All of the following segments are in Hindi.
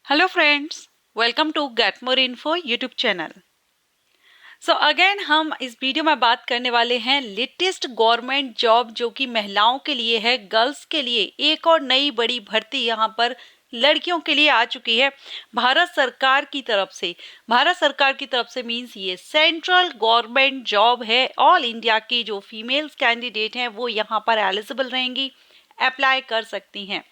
Hello friends, welcome to Get More Info YouTube channel. So again हम इस वीडियो में बात करने वाले हैं लेटेस्ट गवर्नमेंट जॉब जो कि महिलाओं के लिए है, गर्ल्स के लिए एक और नई बड़ी भर्ती यहाँ पर लड़कियों के लिए आ चुकी है भारत सरकार की तरफ से। भारत सरकार की तरफ से मीन्स ये सेंट्रल गवर्नमेंट जॉब है। ऑल इंडिया की जो फीमेल्स कैंडिडेट हैं वो यहाँ पर एलिजिबल रहेंगी, अप्लाई कर सकती हैं।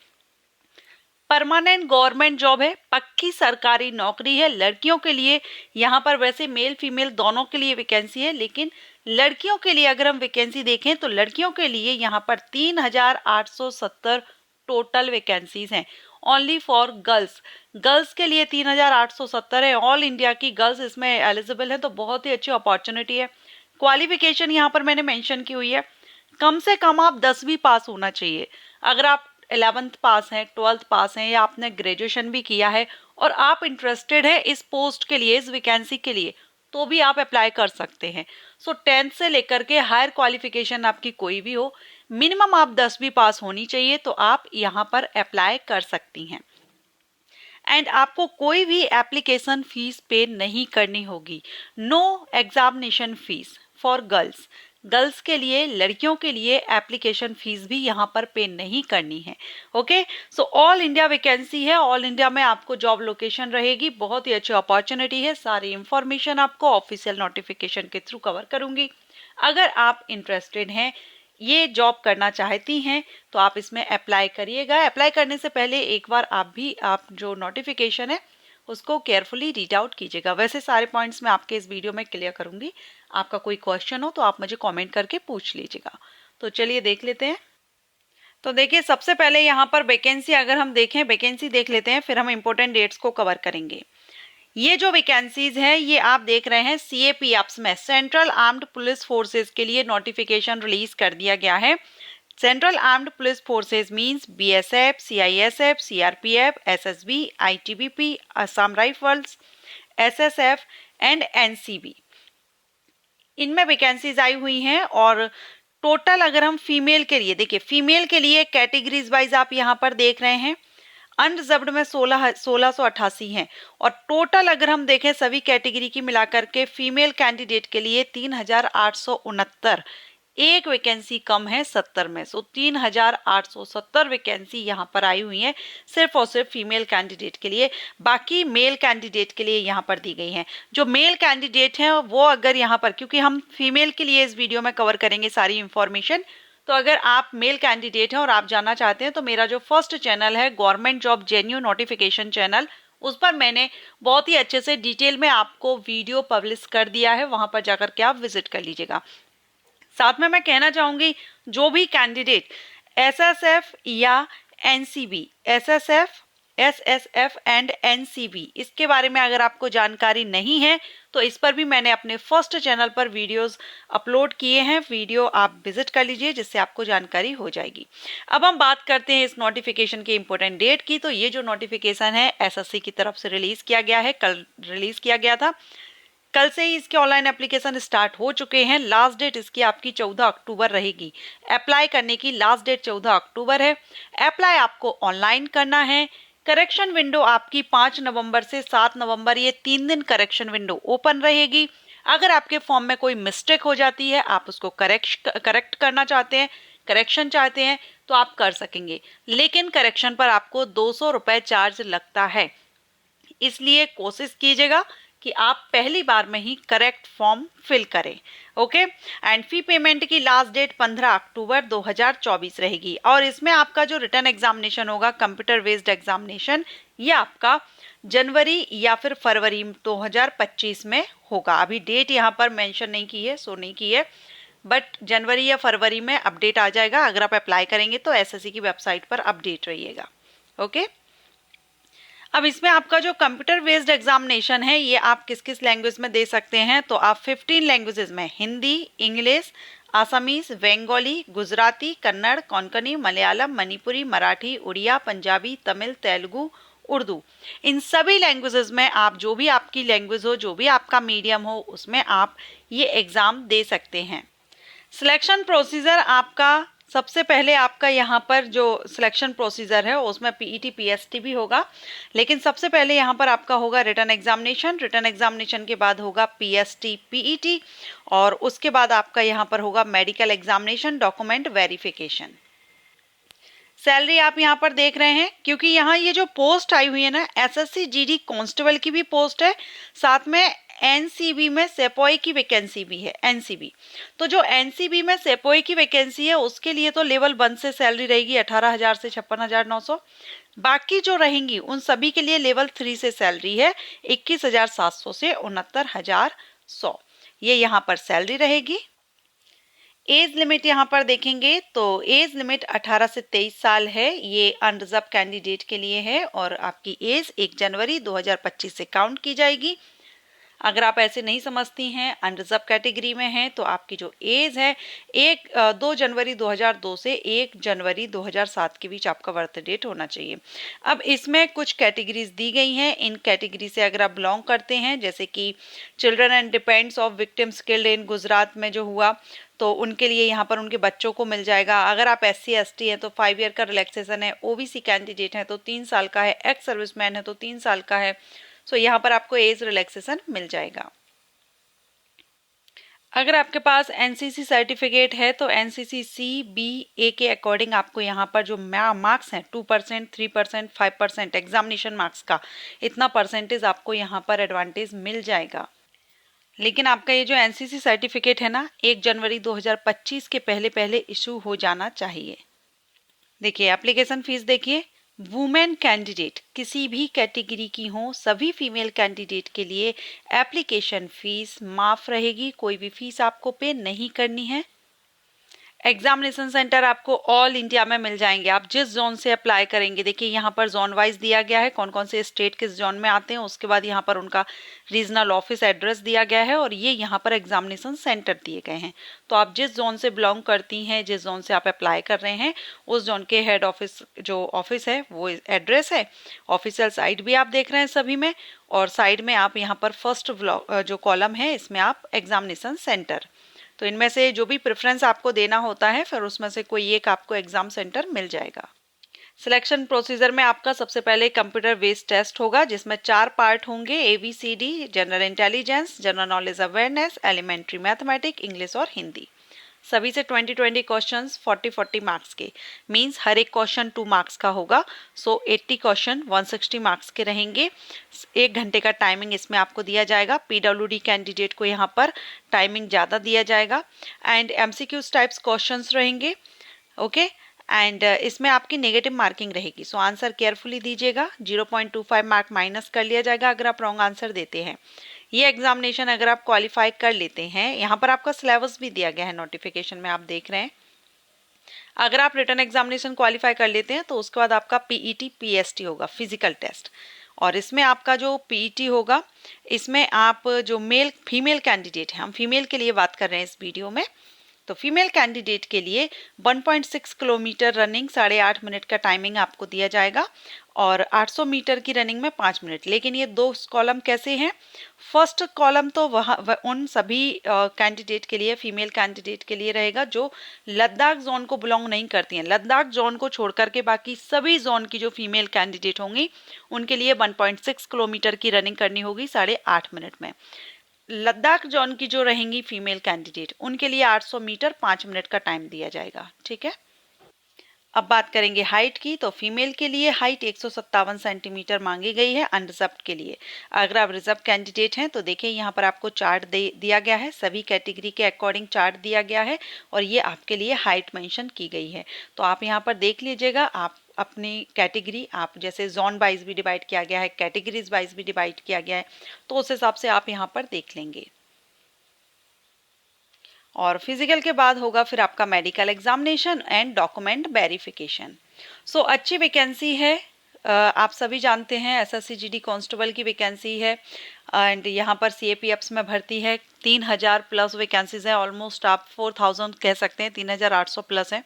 परमानेंट गवर्नमेंट जॉब है, पक्की सरकारी नौकरी है लड़कियों के लिए। यहाँ पर वैसे मेल फीमेल दोनों के लिए वैकेंसी है, लेकिन लड़कियों के लिए अगर हम वैकेंसी देखें तो लड़कियों के लिए यहाँ पर 3870 टोटल वैकेंसीज हैं। ओनली फॉर गर्ल्स, गर्ल्स के लिए 3870 है। ऑल इंडिया की गर्ल्स इसमें एलिजिबल है, तो बहुत ही अच्छी अपॉर्चुनिटी है। क्वालिफिकेशन यहाँ पर मैंने मेंशन की हुई है, कम से कम आप 10वीं पास होना चाहिए। अगर आप 11th पास हैं, 12th पास हैं या आपने ग्रेजुएशन भी किया है और आप इंटरेस्टेड है इस पोस्ट के लिए, इस वैकेंसी के लिए, तो भी आप अप्लाई कर सकते हैं। सो 10th से लेकर के हायर क्वालिफिकेशन आपकी कोई भी हो, मिनिमम आप 10वीं पास होनी चाहिए, तो आप यहाँ पर अप्लाई कर सकती हैं। एंड आपको कोई भी एप्लीकेशन फीस पे नहीं करनी होगी। No examination fees for girls. Girls के लिए, लड़कियों के लिए एप्लीकेशन फीस भी यहाँ पर पे नहीं करनी है। Okay, so all India vacancy है, ऑल इंडिया में आपको जॉब लोकेशन रहेगी। बहुत ही अच्छी अपॉर्चुनिटी है। सारी इंफॉर्मेशन आपको ऑफिशियल नोटिफिकेशन के थ्रू कवर करूंगी। अगर आप इंटरेस्टेड हैं, ये जॉब करना चाहती हैं, तो आप इसमें अप्लाई करिएगा। अप्लाई करने से पहले एक बार आप जो नोटिफिकेशन है उसको केयरफुली रीड आउट कीजिएगा। वैसे सारे पॉइंट्स मैं आपके इस वीडियो में क्लियर करूंगी। आपका कोई क्वेश्चन हो तो आप मुझे कमेंट करके पूछ लीजिएगा। तो चलिए देख लेते हैं। तो देखिए, सबसे पहले यहाँ पर वैकेंसी अगर हम देखें, वैकेंसी देख लेते हैं, फिर हम इंपॉर्टेंट डेट्स को कवर करेंगे। ये जो वैकेंसीज है ये आप देख रहे हैं CAPFs में, सेंट्रल आर्म्ड पुलिस फोर्सेस के लिए नोटिफिकेशन रिलीज कर दिया गया है। Central armed police forces means BSF, CISF, CRPF, SSB, ITBP, Assam rifles, SSF and NCB। इनमें वैकेंसीज आई हुई हैं। और टोटल अगर हम फीमेल के लिए देखिए, फीमेल के लिए कैटेगरीज वाइज आप यहाँ पर देख रहे हैं, अनरिजर्व्ड में 1688 हैं। और टोटल अगर हम देखें सभी कैटेगरी की मिलाकर के फीमेल कैंडिडेट के लिए 3869, एक वैकेंसी कम है 70 में। सो 3870 वैकेंसी यहाँ पर आई हुई है सिर्फ और सिर्फ फीमेल कैंडिडेट के लिए। बाकी मेल कैंडिडेट के लिए यहाँ पर दी गई हैं। जो मेल कैंडिडेट हैं वो अगर यहाँ पर, क्योंकि हम फीमेल के लिए इस वीडियो में कवर करेंगे सारी इंफॉर्मेशन, तो अगर आप मेल कैंडिडेट हैं और आप जानना चाहते हैं तो मेरा जो फर्स्ट चैनल है government job genuine notification channel, उस पर मैंने बहुत ही अच्छे से डिटेल में आपको वीडियो पब्लिश कर दिया है, वहां पर जाकर के आप विजिट कर लीजिएगा। साथ में मैं कहना चाहूंगी, जो भी कैंडिडेट SSF या NCB, SSF एंड NCB, इसके बारे में अगर आपको जानकारी नहीं है तो इस पर भी मैंने अपने फर्स्ट चैनल पर वीडियोस अपलोड किए हैं। वीडियो आप विजिट कर लीजिए, जिससे आपको जानकारी हो जाएगी। अब हम बात करते हैं इस नोटिफिकेशन के इंपॉर्टेंट डेट की। तो ये जो नोटिफिकेशन है SSC की तरफ से रिलीज किया गया है, कल रिलीज किया गया था। कल से ही इसके ऑनलाइन एप्लीकेशन स्टार्ट हो चुके हैं। लास्ट डेट इसकी आपकी 14 अक्टूबर रहेगी। अप्लाई करने की लास्ट डेट 14 अक्टूबर है। अप्लाई आपको ऑनलाइन करना है। करेक्शन विंडो आपकी 5 नवंबर से 7 नवंबर, ये 3 दिन करेक्शन विंडो ओपन रहेगी। अगर आपके फॉर्म में कोई मिस्टेक हो जाती है, आप उसको करेक्ट करना चाहते हैं, करेक्शन चाहते हैं, तो आप कर सकेंगे। लेकिन करेक्शन पर आपको 200 रुपए चार्ज लगता है। इसलिए कोशिश कीजिएगा कि आप पहली बार में ही करेक्ट फॉर्म फिल करें। ओके, एंड फी पेमेंट की लास्ट डेट 15 अक्टूबर 2024 रहेगी। और इसमें आपका जो रिटन एग्जामिनेशन होगा, कंप्यूटर बेस्ड एग्जामिनेशन, ये आपका जनवरी या फिर फरवरी 2025 में होगा। अभी डेट यहाँ पर मेंशन नहीं की है, सो नहीं की है, बट जनवरी या फरवरी में अपडेट आ जाएगा। अगर आप अप्लाई करेंगे तो SSC की वेबसाइट पर अपडेट रहिएगा। ओके, अब इसमें आपका जो कंप्यूटर बेस्ड एग्जामिनेशन है ये आप किस किस लैंग्वेज में दे सकते हैं, तो आप 15 लैंग्वेजेस में, हिंदी, इंग्लिश, आसामीज, बंगाली, गुजराती, कन्नड़, कोंकणी, मलयालम, मणिपुरी, मराठी, उड़िया, पंजाबी, तमिल, तेलुगु, उर्दू, इन सभी लैंग्वेजेस में आप, जो भी आपकी लैंग्वेज हो, जो भी आपका मीडियम हो, उसमें आप ये एग्जाम दे सकते हैं। सिलेक्शन प्रोसीजर आपका सबसे पहले आपका यहाँ पर जो सिलेक्शन प्रोसीजर है उसमें पीईटी पीएसटी भी होगा, लेकिन सबसे पहले यहाँ पर आपका होगा रिटन एग्जामिनेशन। रिटन एग्जामिनेशन के बाद होगा पीएसटी पीईटी, और उसके बाद आपका यहाँ पर होगा medical examination, document verification. Salary आप यहाँ पर देख रहे हैं, क्योंकि यहाँ ये जो पोस्ट आई हुई है ना, एसएससी जीडी कांस्टेबल की भी पोस्ट है, साथ में एनसीबी में सेपोई की वैकेंसी भी है, एनसीबी। तो जो एनसीबी में सेपोई की वैकेंसी है उसके लिए तो लेवल 1 से सैलरी रहेगी 18,000 से 56,900। बाकी जो रहेंगी उन सभी के लिए लेवल 3 से सैलरी है 21,700 से 69,100। ये यहाँ पर सैलरी रहेगी। एज लिमिट यहाँ पर देखेंगे तो एज लिमिट 18 से 23 साल है, ये अनरिजर्व कैंडिडेट के लिए है, और आपकी एज 1 जनवरी 2025 से काउंट की जाएगी। अगर आप ऐसे नहीं समझती हैं, अनरिजर्व कैटेगरी में हैं, तो आपकी जो एज है 2 जनवरी 2002 से 1 जनवरी 2007 के बीच आपका बर्थ डेट होना चाहिए। अब इसमें कुछ कैटेगरीज दी गई हैं, इन कैटेगरी से अगर आप बिलोंग करते हैं, जैसे कि children and depends of victims killed in Gujarat में जो हुआ, तो उनके लिए यहाँ पर उनके बच्चों को मिल जाएगा। अगर आप SC ST हैं तो 5 ईयर का रिलैक्सेशन है, OBC कैंडिडेट है तो 3 साल का है, एक्स सर्विसमैन है तो 3 साल का है। सो यहाँ पर आपको एज रिलैक्सेशन मिल जाएगा। अगर आपके पास एनसीसी सर्टिफिकेट है तो एनसीसी CBA के अकॉर्डिंग आपको यहाँ पर जो मार्क्स हैं 2%, 3%, 5% एग्जामिनेशन मार्क्स का, इतना परसेंटेज आपको यहाँ पर एडवांटेज मिल जाएगा। लेकिन आपका ये जो एनसीसी सर्टिफिकेट है ना, 1 जनवरी 2025 के पहले पहले इशू हो जाना चाहिए। देखिए एप्लीकेशन फीस देखिए, वुमेन कैंडिडेट किसी भी कैटेगरी की हो, सभी फीमेल कैंडिडेट के लिए एप्लीकेशन फीस माफ रहेगी, कोई भी फीस आपको पे नहीं करनी है। एग्जामिनेशन सेंटर आपको ऑल इंडिया में मिल जाएंगे, आप जिस जोन से अप्लाई करेंगे। देखिए यहाँ पर जोन वाइज दिया गया है, कौन कौन से स्टेट किस जोन में आते हैं, उसके बाद यहाँ पर उनका रीजनल ऑफिस एड्रेस दिया गया है, और ये यहाँ पर एग्जामिनेशन सेंटर दिए गए हैं। तो आप जिस जोन से बिलोंग करती हैं, जिस जोन से आप अप्लाई कर रहे हैं, उस जोन के हेड ऑफिस जो ऑफिस है वो एड्रेस है। ऑफिशियल साइट भी आप देख रहे हैं सभी में, और साइड में आप यहाँ पर फर्स्ट जो कॉलम है इसमें आप एग्जामिनेशन सेंटर, तो इनमें से जो भी प्रेफरेंस आपको देना होता है फिर उसमें से कोई एक आपको एग्जाम सेंटर मिल जाएगा। सिलेक्शन प्रोसीजर में आपका सबसे पहले कंप्यूटर बेस्ड टेस्ट होगा, जिसमें 4 पार्ट होंगे, ABCD, general intelligence, general knowledge awareness, elementary mathematic, English और हिंदी। सभी से 20-20 क्वेश्चंस 40-40 मार्क्स के, मींस हर एक क्वेश्चन 2 मार्क्स का होगा। सो 80 क्वेश्चन 160 मार्क्स के रहेंगे। 1 घंटे का टाइमिंग इसमें आपको दिया जाएगा। PWD कैंडिडेट को यहाँ पर टाइमिंग ज़्यादा दिया जाएगा। एंड MCQs टाइप्स क्वेश्चंस रहेंगे, ओके। एंड इसमें आपकी नेगेटिव मार्किंग रहेगी, सो आंसर केयरफुली दीजिएगा। 0.25 मार्क माइनस कर लिया जाएगा अगर आप रॉन्ग आंसर देते हैं। ये एग्जामिनेशन अगर आप क्वालिफाई कर लेते हैं, यहाँ पर आपका सिलेबस भी दिया गया है नोटिफिकेशन में, आप देख रहे हैं। अगर आप रिटन एग्जामिनेशन क्वालिफाई कर लेते हैं तो उसके बाद आपका PET PST होगा, फिजिकल टेस्ट। और इसमें आपका जो PET होगा, इसमें आप जो फीमेल कैंडिडेट हैं, हम फीमेल के लिए बात कर रहे हैं इस वीडियो में, तो फीमेल कैंडिडेट के लिए 1.6 किलोमीटर रनिंग 8.5 मिनट का टाइमिंग आपको दिया जाएगा, और 800 मीटर की रनिंग में 5 मिनट। लेकिन ये 2 कॉलम कैसे हैं, फर्स्ट कॉलम तो उन सभी कैंडिडेट के लिए, फीमेल कैंडिडेट के लिए रहेगा जो लद्दाख जोन को बिलोंग नहीं करती हैं। लद्दाख जोन को छोड़ करके बाकी सभी जोन की जो फीमेल कैंडिडेट होंगी उनके लिए 1.6 किलोमीटर की रनिंग करनी होगी 8.5 मिनट में। लद्दाख जोन की जो रहेंगी फीमेल कैंडिडेट, उनके लिए 800 मीटर 5 मिनट का टाइम दिया जाएगा, ठीक है। अब बात करेंगे हाइट की, तो फीमेल के लिए हाइट 157 सेंटीमीटर मांगी गई है अनरिजर्व के लिए। अगर आप रिजर्व कैंडिडेट हैं तो देखिए यहाँ पर आपको चार्ट दिया गया है, सभी कैटेगरी के अकॉर्डिंग चार्ट दिया गया है, और ये आपके लिए हाइट मेंशन की गई है। तो आप यहाँ पर देख लीजिएगा, आप अपनी कैटेगरी, आप जैसे जोन वाइज भी डिवाइड किया गया है, कैटेगरीज वाइज भी डिवाइड किया गया है, तो उस हिसाब से आप यहाँ पर देख लेंगे। और फिजिकल के बाद होगा फिर आपका medical examination and document verification. So अच्छी वैकेंसी है, आप सभी जानते हैं SSC GD कांस्टेबल की वैकेंसी है, एंड यहाँ पर CAPFs में भर्ती है। 3000 प्लस वैकेंसीज है, ऑलमोस्ट आप 4000 कह सकते हैं, 3800 प्लस है।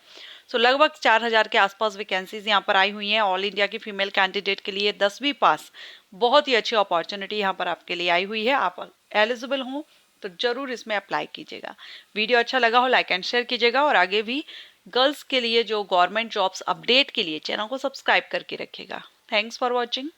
सो लगभग 4000 के आसपास वैकेंसीज यहाँ पर आई हुई हैं ऑल इंडिया की फीमेल कैंडिडेट के लिए। 10वीं पास, बहुत ही अच्छी अपॉर्चुनिटी यहाँ पर आपके लिए आई हुई है। आप एलिजिबल हों तो जरूर इसमें अप्लाई कीजिएगा। वीडियो अच्छा लगा हो लाइक एंड शेयर कीजिएगा, और आगे भी गर्ल्स के लिए जो गवर्नमेंट जॉब्स अपडेट के लिए चैनल को सब्सक्राइब करके रखेगा। Thanks for watching.